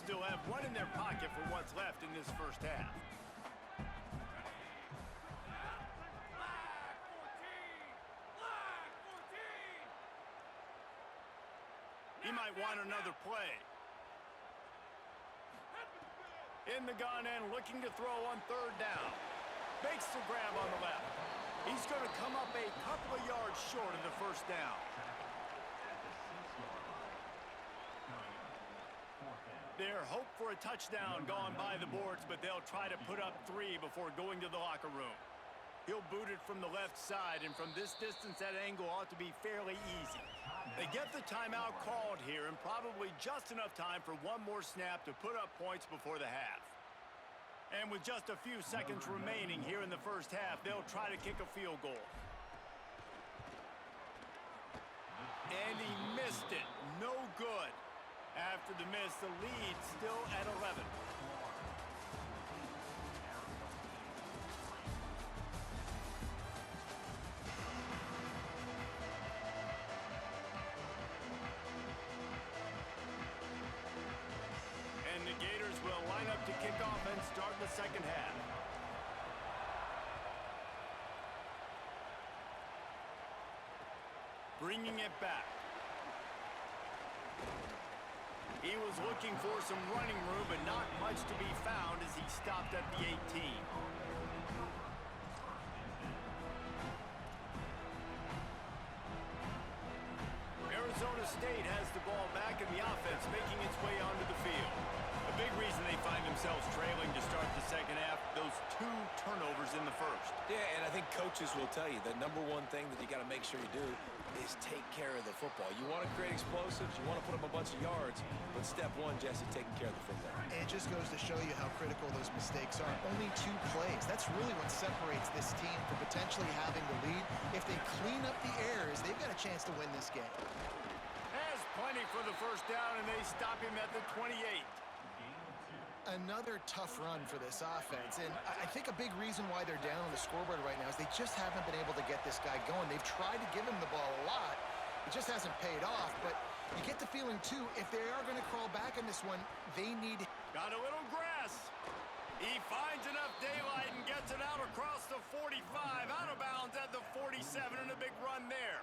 still have one in their pocket for what's left in this first half. He might want another play. In the gun and looking to throw on third down. Makes the grab on the left. He's going to come up a couple of yards short of the first down. Their hope for a touchdown gone by the boards, but they'll try to put up 3 before going to the locker room. He'll boot it from the left side, and from this distance, that angle ought to be fairly easy. They get the timeout called here, and probably just enough time for one more snap to put up points before the half. And with just a few seconds remaining here in the first half, they'll try to kick a field goal. And he missed it. No good. After the miss, the lead still at 11. And the Gators will line up to kick off and start the second half. Bringing it back. He was looking for some running room, but not much to be found as he stopped at the 18. Arizona State has the ball back, and the offense making its way onto the field. A big reason they find themselves trailing to start the second half, those 2 turnovers in the first. Yeah, and I think coaches will tell you the number one thing that you got to make sure you do is take care of the football. You want to create explosives, you want to put up a bunch of yards, but step one, Jesse, taking care of the football. And it just goes to show you how critical those mistakes are. Only 2 plays. That's really what separates this team from potentially having the lead. If they clean up the errors, they've got a chance to win this game. Has plenty for the first down, and they stop him at the 28. Another tough run for this offense, and I think a big reason why they're down on the scoreboard right now is they just haven't been able to get this guy going. They've tried to give him the ball a lot. It just hasn't paid off, but you get the feeling, too, if they are going to crawl back in this one, they need... Got a little grass. He finds enough daylight and gets it out across the 45, out of bounds at the 47, and a big run there.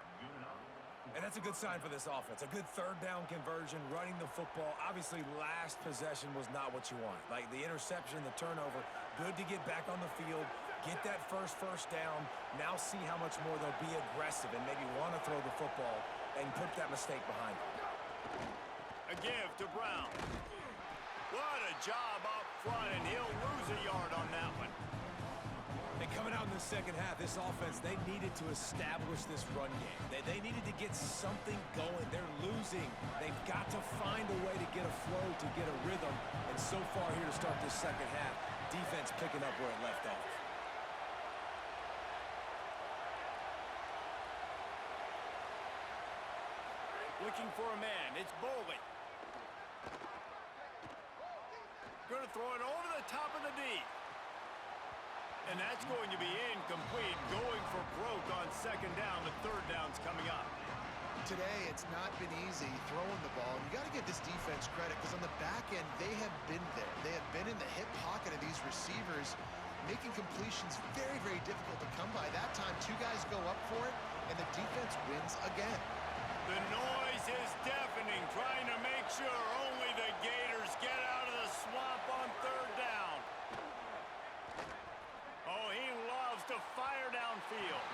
And that's a good sign for this offense. A good third down conversion, running the football. Obviously, last possession was not what you want. Like the interception, the turnover, good to get back on the field, get that first down, now see how much more they'll be aggressive and maybe want to throw the football and put that mistake behind them. A give to Brown. What a job up front, and he'll lose a yard on that one. And coming out in the second half, this offense, they needed to establish this run game. They needed to get something going. They're losing. They've got to find a way to get a flow, to get a rhythm. And so far here to start this second half, defense picking up where it left off. Looking for a man. It's Bowling. Going to throw it over the top of the D. And that's going to be incomplete, going for broke on second down. The third down's coming up. Today, it's not been easy throwing the ball. You got to give this defense credit because on the back end, they have been there. They have been in the hip pocket of these receivers, making completions very, very difficult to come by. That time, 2 guys go up for it, and the defense wins again. The noise is deafening, trying to make sure only the Gators get out of the swamp on third down. Oh, he loves to fire downfield.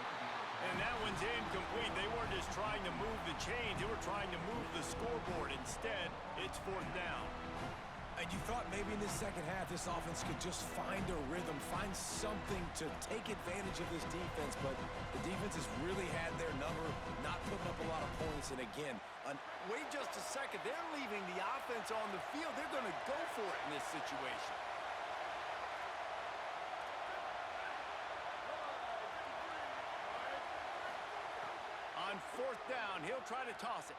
And that one's incomplete. They weren't just trying to move the chains. They were trying to move the scoreboard. Instead, it's fourth down. And you thought maybe in this second half, this offense could just find a rhythm, find something to take advantage of this defense. But the defense has really had their number, not putting up a lot of points. And again, wait just a second. They're leaving the offense on the field. They're going to go for it in this situation. On fourth down, he'll try to toss it.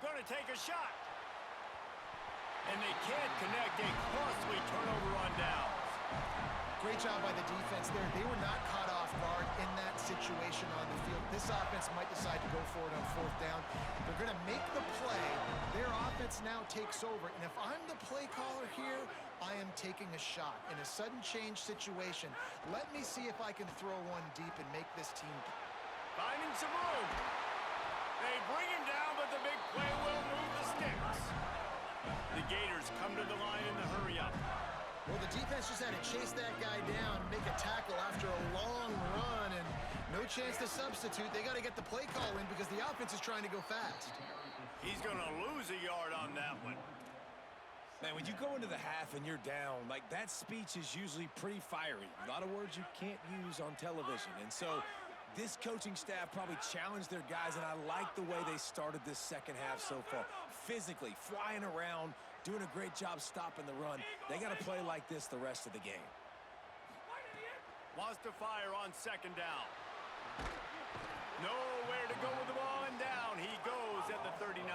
Going to take a shot. And they can't connect. A costly turnover on downs. Great job by the defense there. They were not caught off guard in that situation on the field. This offense might decide to go for it on fourth down. They're going to make the play. Their offense now takes over. And if I'm the play caller here, I am taking a shot. In a sudden change situation, let me see if I can throw one deep and make this team. Finding some room. They bring him down, but the big play will move the sticks. The Gators come to the line in the hurry-up. Well, the defense just had to chase that guy down, make a tackle after a long run, and no chance to substitute. They got to get the play call in because the offense is trying to go fast. He's going to lose a yard on that one. Man, when you go into the half and you're down, like, that speech is usually pretty fiery. A lot of words you can't use on television. And so this coaching staff probably challenged their guys, and I like the way they started this second half so far. Physically, flying around, doing a great job stopping the run. They got to play like this the rest of the game. Wants to fire on second down. Nowhere to go with the ball, and down he goes at the 39.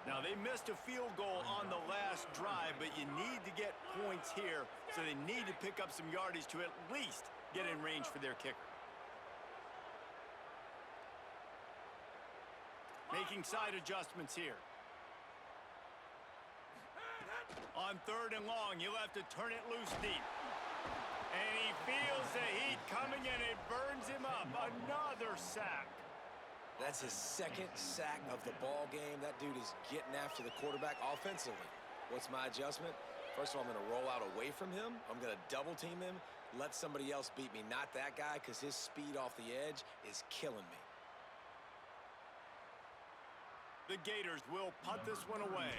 Now, they missed a field goal on the last drive, but you need to get points here, so they need to pick up some yardage to at least get in range for their kicker. Making side adjustments here. On third and long, you'll have to turn it loose deep. And he feels the heat coming, and it burns him up. Another sack. That's his second sack of the ball game. That dude is getting after the quarterback offensively. What's my adjustment? First of all, I'm going to roll out away from him. I'm going to double team him, let somebody else beat me. Not that guy, because his speed off the edge is killing me. The Gators will punt this one away.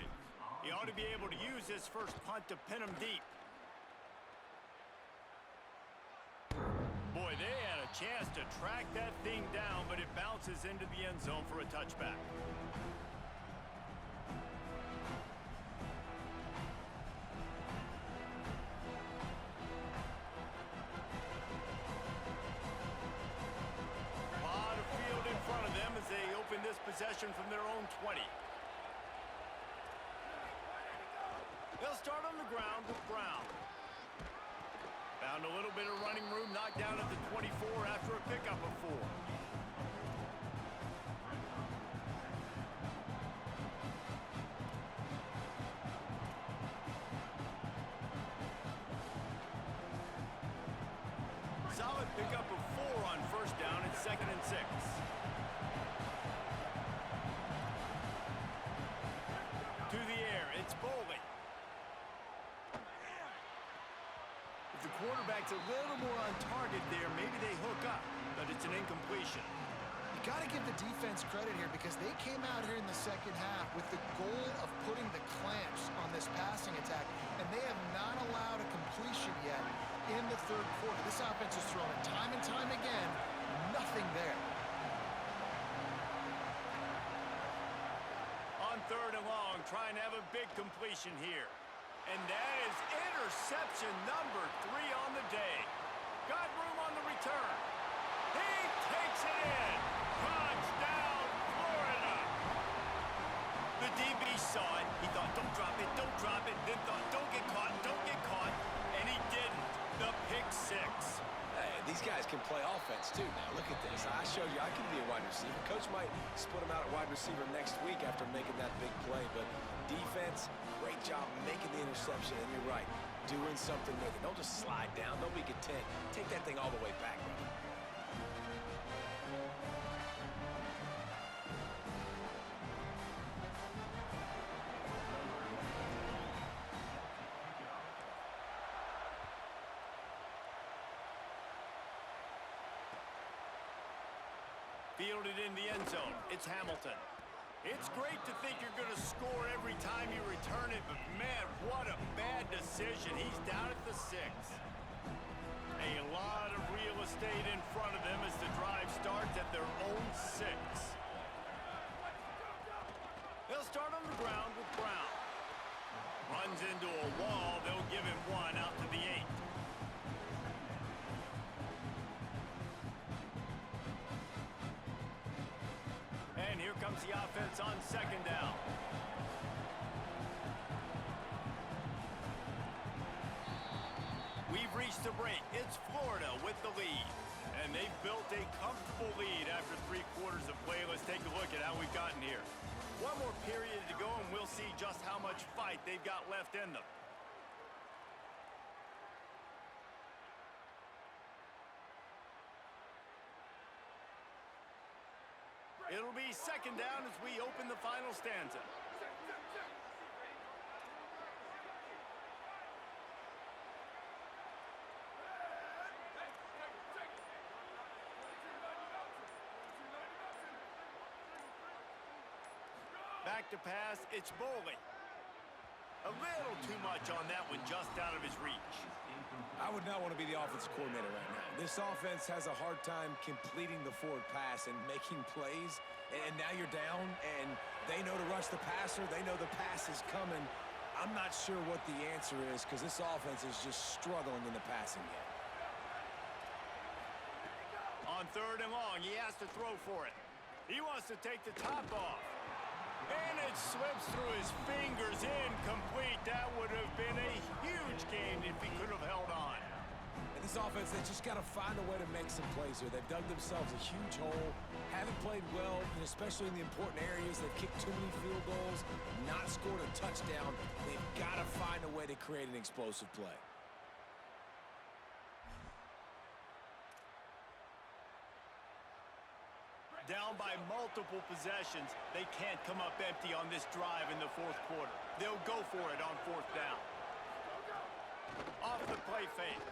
He ought to be able to use his first punt to pin him deep. Boy, they had a chance to track that thing down, but it bounces into the end zone for a touchback. A lot of field in front of them as they open this possession from their own 20. They'll start on the ground with Brown. Found a little bit of running room, knocked down at the 24 after a pickup of 4. Solid pickup of 4 on first down at 2nd and 6. To the air, it's Boley. If the quarterback's a little more on target there, maybe they hook up, but it's an incompletion. You got to give the defense credit here because they came out here in the second half with the goal of putting the clamps on this passing attack, and they have not allowed a completion yet in the third quarter. This offense is throwing it time and time again. Nothing there. On third and long, trying to have a big completion here. And that is interception number 3 on the day. Got room on the return. He takes it in. Touchdown, Florida. The DB saw it. He thought, don't drop it, don't drop it. Then thought, don't get caught, don't get caught. And he didn't. The pick 6. Hey, these guys can play offense, too. Now, look at this. I showed you I can be a wide receiver. Coach might split him out at wide receiver next week after making that big play. But defense, great job making the interception. And you're right, doing something with it. Don't just slide down. Don't be content. Take that thing all the way back, brother. Fielded in the end zone. It's Hamilton. It's great to think you're going to score every time you return it, but man, what a bad decision. He's down at the 6. A lot of real estate in front of them as the drive starts at their own 6. They'll start on the ground with Brown. Runs into a wall. They'll give him 1 out to the 8. And here comes the offense on second down. We've reached the break. It's Florida with the lead. And they've built a comfortable lead after 3 quarters of play. Let's take a look at how we've gotten here. One more period to go, and we'll see just how much fight they've got left in them. It'll be second down as we open the final stanza. Back to pass, it's Boley. A little too much on that one, just out of his reach. I would not want to be the offensive coordinator right now. This offense has a hard time completing the forward pass and making plays. And now you're down, and they know to rush the passer. They know the pass is coming. I'm not sure what the answer is because this offense is just struggling in the passing game. On 3rd and long, he has to throw for it. He wants to take the top off. And it slips through his fingers, incomplete. That would have been a huge gain if he could have held on. And this offense, they just got to find a way to make some plays here. They've dug themselves a huge hole, haven't played well, especially in the important areas. They've kicked too many field goals, not scored a touchdown. They've got to find a way to create an explosive play. Down by multiple possessions, they can't come up empty on this drive in the 4th quarter. They'll go for it on 4th down. Off the play fake.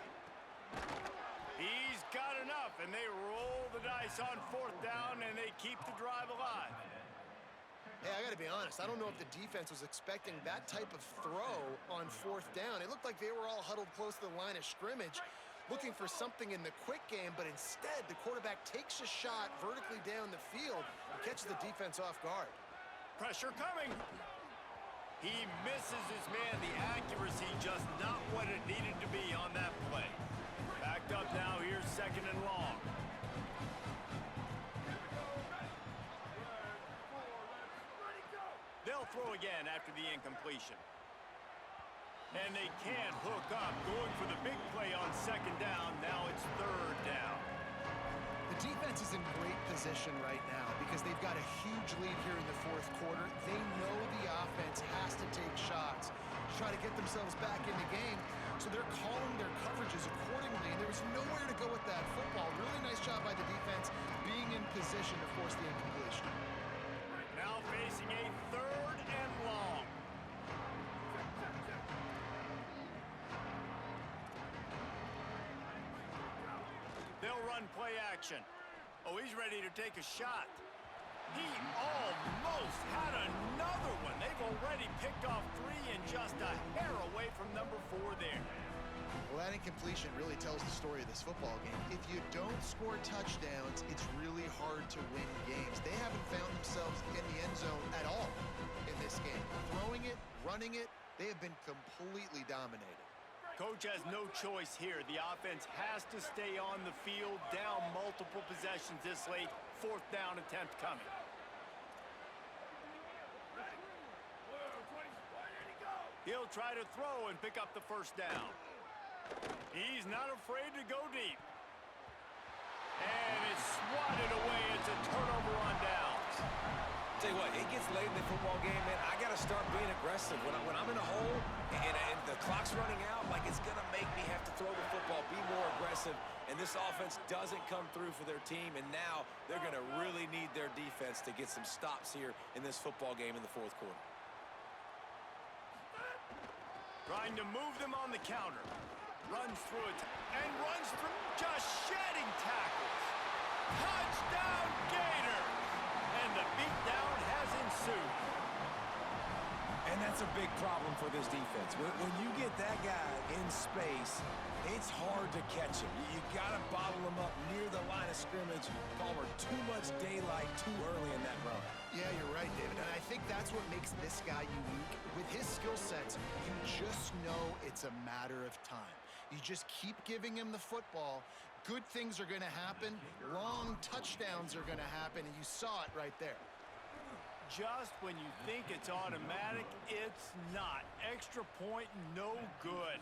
He's got enough, and they roll the dice on 4th down, and they keep the drive alive. Hey, I got to be honest. I don't know if the defense was expecting that type of throw on 4th down. It looked like they were all huddled close to the line of scrimmage, looking for something in the quick game, but instead the quarterback takes a shot vertically down the field and catches the defense off guard. Pressure coming. He misses his man. The accuracy just not what it needed to be on that play. Backed up now. Here's 2nd and long. They'll throw again after the incompletion. And they can't hook up, going for the big play on 2nd down. Now it's 3rd down. The defense is in great position right now because they've got a huge lead here in the 4th quarter. They know the offense has to take shots to try to get themselves back in the game. So they're calling their coverages accordingly, and there was nowhere to go with that football. Really nice job by the defense being in position to force the incompletion. Now facing a 3rd and long. They'll run play action. Oh, he's ready to take a shot. He almost had another one. They've already picked off 3 and just a hair away from number 4 there. Well, that incompletion really tells the story of this football game. If you don't score touchdowns, it's really hard to win games. They haven't found themselves in the end zone at all in this game. Throwing it, running it, they have been completely dominated. Coach has no choice here. The offense has to stay on the field, down multiple possessions this late. 4th down attempt coming. He'll try to throw and pick up the 1st down. He's not afraid to go deep. And it's swatted away. It's a turnover on downs. Tell you what, it gets late in the football game, man. I got to start being aggressive. When I'm in a hole and the clock's running out, like it's going to make me have to throw the football, be more aggressive. And this offense doesn't come through for their team, and now they're going to really need their defense to get some stops here in this football game in the 4th quarter. Trying to move them on the counter. Runs through it and runs through, just shedding tackles. Touchdown Gators! And the beatdown has ensued. And that's a big problem for this defense. When you get that guy in space, it's hard to catch him. You got to bottle him up near the line of scrimmage. Palmer, too much daylight too early in that run. Yeah, you're right, David. And I think that's what makes this guy unique. With his skill sets, you just know it's a matter of time. You just keep giving him the football. Good things are going to happen. Long touchdowns are going to happen, and you saw it right there. Just when you think it's automatic, it's not. Extra point, no good.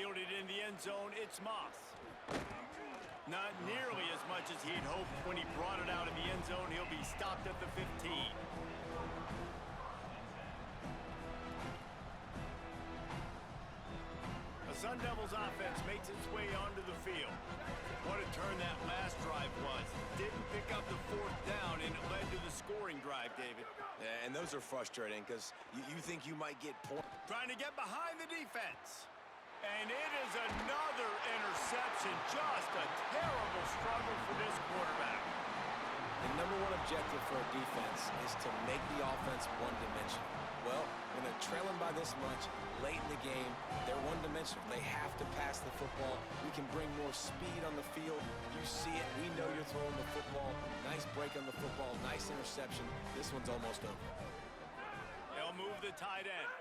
Fielded in the end zone, it's Moss. Not nearly as much as he'd hoped when he brought it out of the end zone. He'll be stopped at the 15. The Sun Devils offense makes its way onto the field. What a turn that last drive was. Didn't pick up the fourth down, and it led to the scoring drive, David. Yeah, and those are frustrating because you think you might get points. Trying to get behind the defense. And it is another interception. Just a terrible struggle for this quarterback. The number one objective for a defense is to make the offense one-dimensional. Well, when they're trailing by this much, late in the game, they're one-dimensional. They have to pass the football. We can bring more speed on the field. You see it. We know you're throwing the football. Nice break on the football. Nice interception. This one's almost over. They'll move the tight end.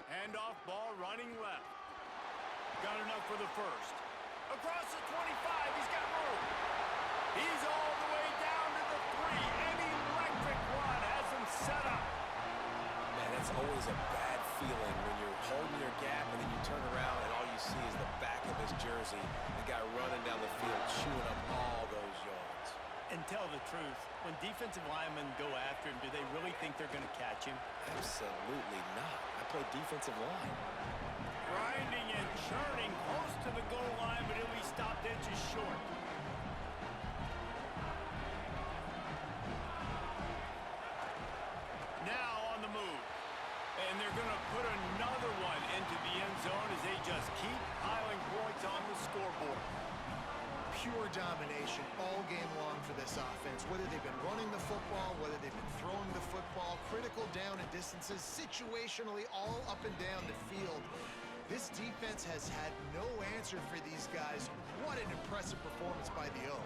Handoff ball running left. Got enough for the first. Across the 25, he's got room. He's all the way down to the 3. An electric run has him set up. Man, that's always a bad feeling when you're holding your gap and then you turn around and all you see is the back of his jersey. The guy running down the field, chewing up all those yards. And tell the truth, when defensive linemen go after him, do they really think they're going to catch him? Absolutely not. I play defensive line. Grinding and churning close to the goal line, but he'll be stopped inches short. Now on the move. And they're going to put another one into the end zone as they just keep piling points on the scoreboard. Pure domination all game long for this offense. Whether they've been running the football, whether they've been throwing the football, critical down and distances, situationally all up and down the field. This defense has had no answer for these guys. What an impressive performance by the O.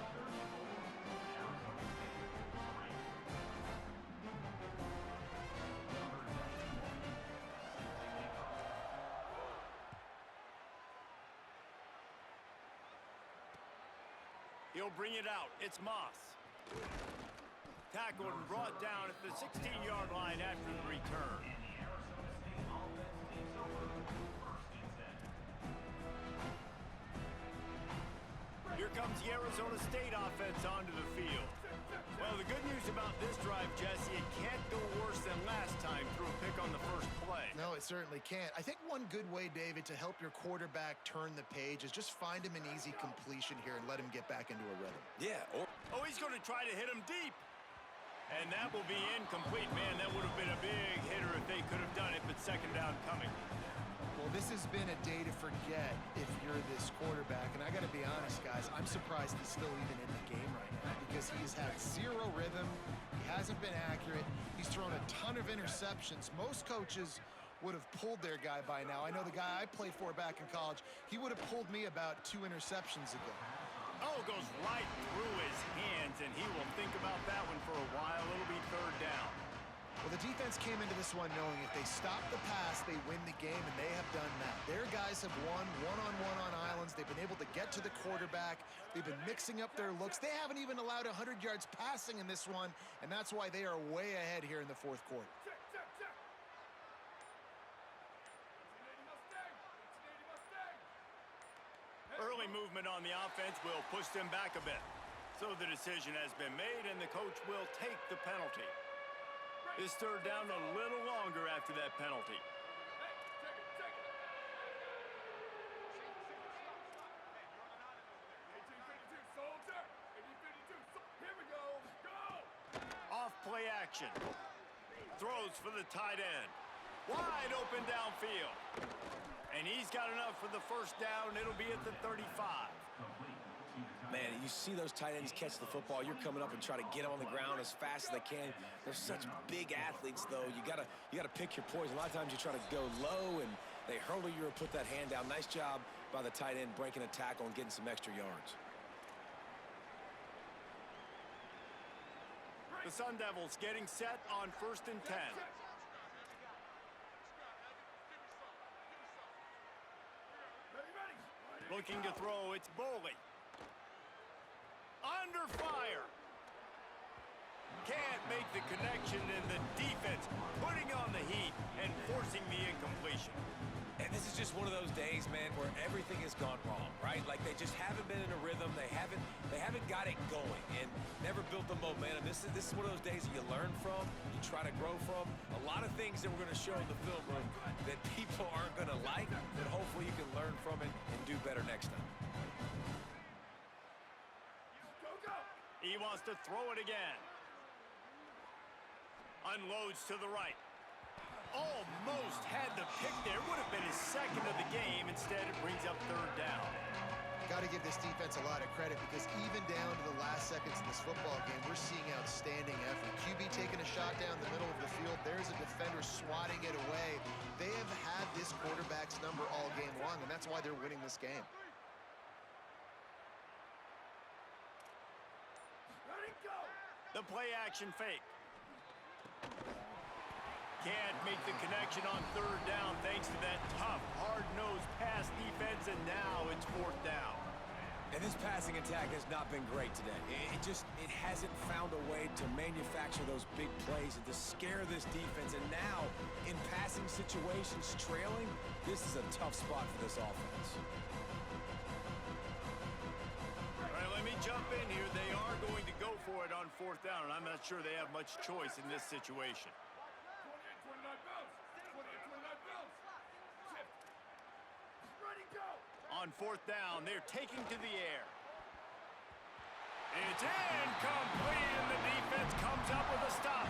He'll bring it out. It's Moss. Tackled and brought down at the 16-yard line after the return. Here comes the Arizona State offense onto the field. Well, the good news about this drive, Jesse, it can't go worse than last time through a pick on the first play. No, it certainly can't. I think one good way, David, to help your quarterback turn the page is just find him an easy completion here and let him get back into a rhythm. Yeah. Oh, he's going to try to hit him deep. And that will be incomplete. Man, that would have been a big hitter if they could have done it, but second down coming. Well, this has been a day to forget if you're this quarterback. And I got to be honest, guys, I'm surprised he's still even in the game right now because he's had zero rhythm. He hasn't been accurate. He's thrown a ton of interceptions. Most coaches would have pulled their guy by now. I know the guy I played for back in college, he would have pulled me about 2 interceptions ago. Oh, goes right through his hands, and he will think about that one for a while. It'll be third down. Well, the defense came into this one knowing if they stop the pass, they win the game, and they have done that. Their guys have won one-on-one on islands. They've been able to get to the quarterback. They've been mixing up their looks. They haven't even allowed 100 yards passing in this one, and that's why they are way ahead here in the fourth quarter. Early movement on the offense will push them back a bit. So the decision has been made, and the coach will take the penalty. This third down a little longer after that penalty. Off play action. Throws for the tight end. Wide open downfield. And he's got enough for the first down. It'll be at the 35. Man, you see those tight ends catch the football. You're coming up and try to get them on the ground as fast as they can. They're such big athletes, though. You gotta pick your poison. A lot of times you try to go low, and they hurdle you or put that hand down. Nice job by the tight end breaking a tackle and getting some extra yards. The Sun Devils getting set on 1st and 10. Looking to throw, it's Boley. Under fire. Can't make the connection, and the defense putting on the heat and forcing the incompletion. And this is just one of those days, man, where everything has gone wrong, right? Like they just haven't been in a rhythm. They haven't got it going and never built the momentum. This is one of those days that you learn from, you try to grow from. A lot of things that we're going to show in the film room that people aren't going to like, but hopefully you can learn from it and do better next time. He wants to throw it again. Unloads to the right. Almost had the pick there. Would have been his second of the game. Instead, it brings up third down. Got to give this defense a lot of credit because even down to the last seconds in this football game, we're seeing outstanding effort. QB taking a shot down the middle of the field. There's a defender swatting it away. They have had this quarterback's number all game long, and that's why they're winning this game. The play action fake. Can't make the connection on third down thanks to that tough, hard-nosed pass defense, and now it's fourth down. And this passing attack has not been great today. It hasn't found a way to manufacture those big plays and to scare this defense. And now, in passing situations, trailing, this is a tough spot for this offense. All right, let me jump in here. They are going to go for it on fourth down, and I'm not sure they have much choice in this situation. On fourth down, they're taking to the air. It's incomplete, and the defense comes up with a stop.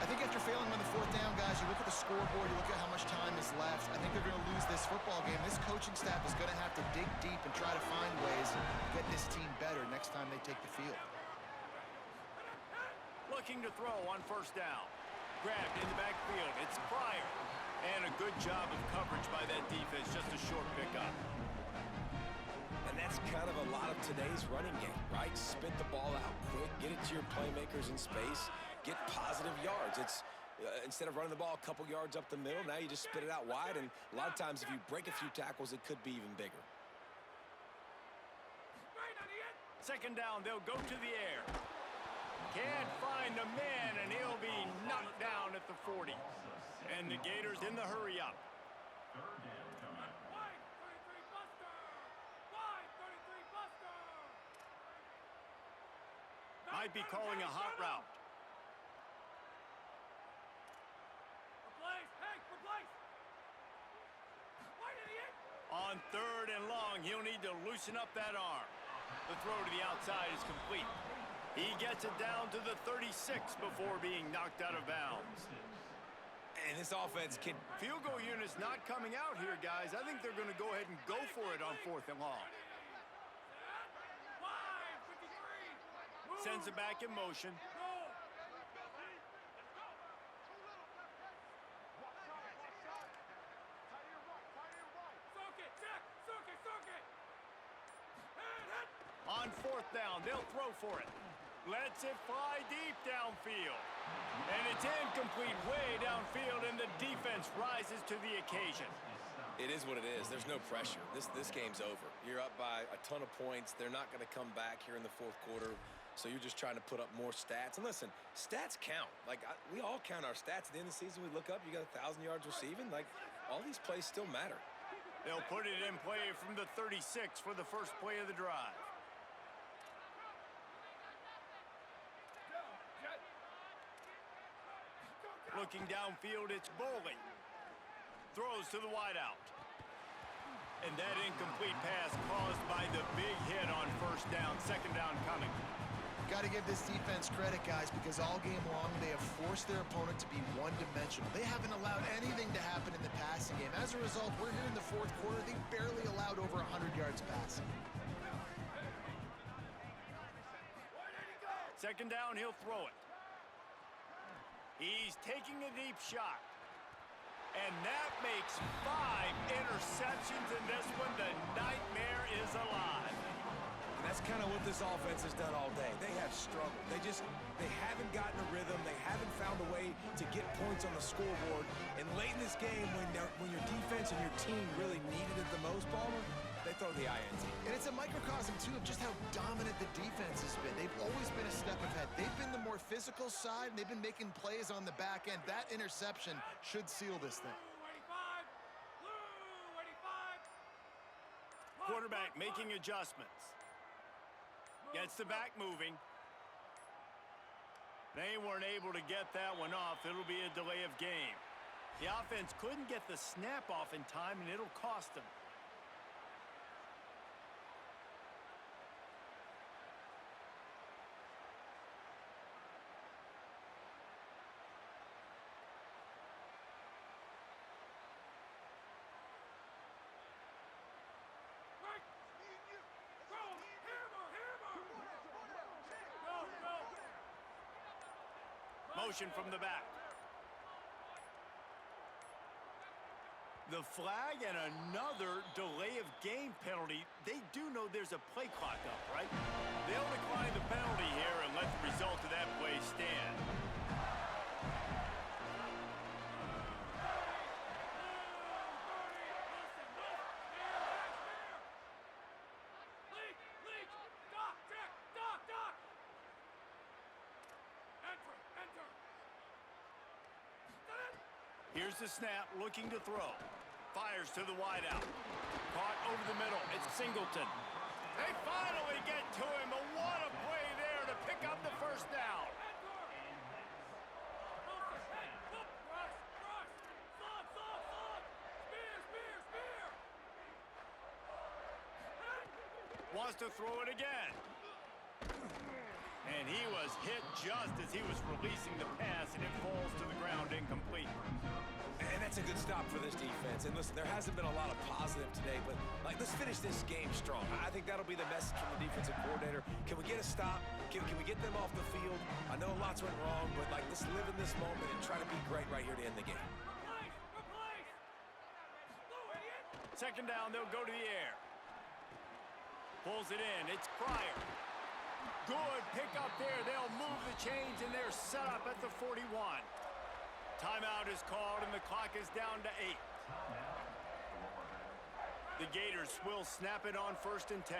I think after failing on the fourth down, guys, you look at the scoreboard, you look at how much time is left. I think they're going to lose this football game. This coaching staff is going to have to dig deep and try to find ways to get this team better next time they take the field. Looking to throw on first down. Grabbed in the backfield. It's Pryor. And a good job of coverage by that defense. Just a short pickup. And that's kind of a lot of today's running game, right? Spit the ball out quick, get it to your playmakers in space, get positive yards. It's instead of running the ball a couple yards up the middle, now you just spit it out wide, and a lot of times if you break a few tackles, it could be even bigger. Second down, they'll go to the air. Can't find a man, and he'll be knocked down at the 40. And the Gators in the hurry up. Might be calling a hot route. On third and long, he'll need to loosen up that arm. The throw to the outside is complete. He gets it down to the 36 before being knocked out of bounds. And this offense can... Field goal unit's not coming out here, guys. I think they're going to go ahead and go for it on fourth and long. Sends it back in motion. On fourth down, they'll throw for it. Lets it fly deep downfield. And it's incomplete way downfield, and the defense rises to the occasion. It is what it is. There's no pressure. This game's over. You're up by a ton of points. They're not going to come back here in the fourth quarter, so you're just trying to put up more stats. And listen, stats count. Like, we all count our stats. At the end of the season, we look up, you got 1,000 yards receiving. Like, all these plays still matter. They'll put it in play from the 36 for the first play of the drive. Looking downfield, it's Bowling. Throws to the wideout. And that incomplete pass caused by the big hit on first down. Second down coming. Got to give this defense credit, guys, because all game long they have forced their opponent to be one-dimensional. They haven't allowed anything to happen in the passing game. As a result, we're here in the fourth quarter. They barely allowed over 100 yards passing. Second down, he'll throw it. He's taking a deep shot. And that makes 5 interceptions in this one. The nightmare is alive. And that's kind of what this offense has done all day. They have struggled. They haven't gotten a rhythm. They haven't found a way to get points on the scoreboard. And late in this game, when your defense and your team really needed it the most, Palmer, they throw the INT. And it's a microcosm, too, of just how dominant the defense has been. They've always been a step ahead. They've been the more physical side, and they've been making plays on the back end. That interception should seal this thing. Quarterback making adjustments. Gets the back moving. They weren't able to get that one off. It'll be a delay of game. The offense couldn't get the snap off in time, and it'll cost them. Motion from the back. The flag and another delay of game penalty. They do know there's a play clock up, right? They'll decline the penalty here and let the result of that play stand. Here's the snap, looking to throw. Fires to the wideout. Caught over the middle. It's Singleton. They finally get to him, but what a play there to pick up the first down. Wants to throw it again. And he was hit just as he was releasing the pass, and it falls to the ground incomplete. And that's a good stop for this defense. And listen, there hasn't been a lot of positive today, but let's finish this game strong. I think that'll be the message from the defensive coordinator. Can we get a stop? Can we get them off the field? I know lots went wrong, but let's live in this moment and try to be great right here to end the game. Second down, they'll go to the air. Pulls it in. It's Pryor. Good pickup there. They'll move the chains, and they're set up at the 41. Timeout is called, and the clock is down to 8. The Gators will snap it on 1st and 10.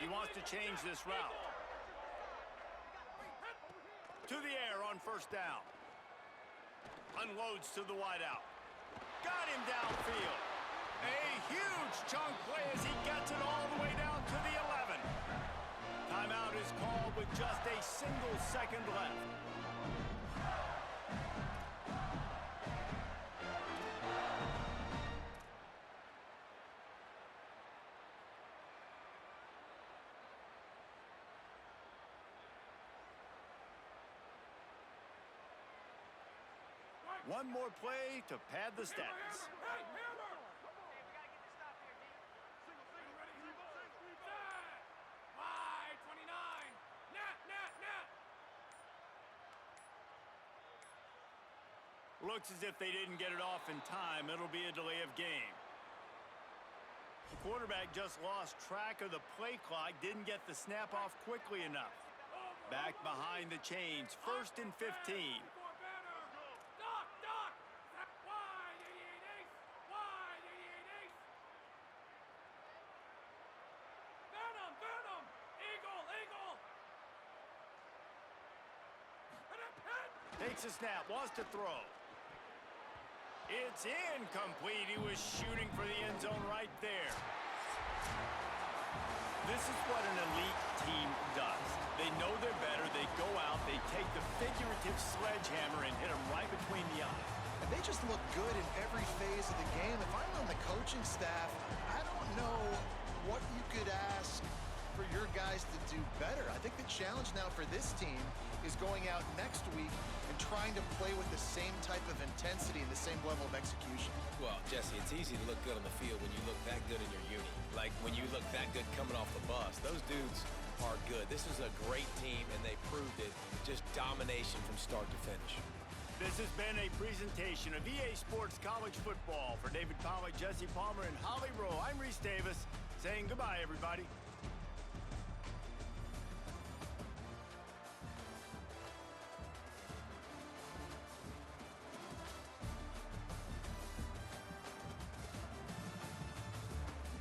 He wants to change this route. To the air on 1st down. Unloads to the wideout. Got him downfield. A huge chunk play as he gets it all the way down to the 11. Timeout is called with just a single second left. One more play to pad the stats. Looks as if they didn't get it off in time. It'll be a delay of game. The quarterback just lost track of the play clock, didn't get the snap off quickly enough. Back behind the chains, 1st and 15. Takes a snap, wants to throw. It's incomplete. He was shooting for the end zone right there. This is what an elite team does. They know they're better. They go out, they take the figurative sledgehammer and hit them right between the eyes. And they just look good in every phase of the game. If I'm on the coaching staff, I don't know what you could ask for your guys to do better. I think the challenge now for this team is going out next week and trying to play with the same type of intensity and the same level of execution. Well, Jesse, it's easy to look good on the field when you look that good in your uni. Like when you look that good coming off the bus. Those dudes are good. This is a great team, and they proved it. Just domination from start to finish. This has been a presentation of EA Sports College Football. For David Pollack, Jesse Palmer, and Holly Rowe, I'm Reese Davis saying goodbye, everybody.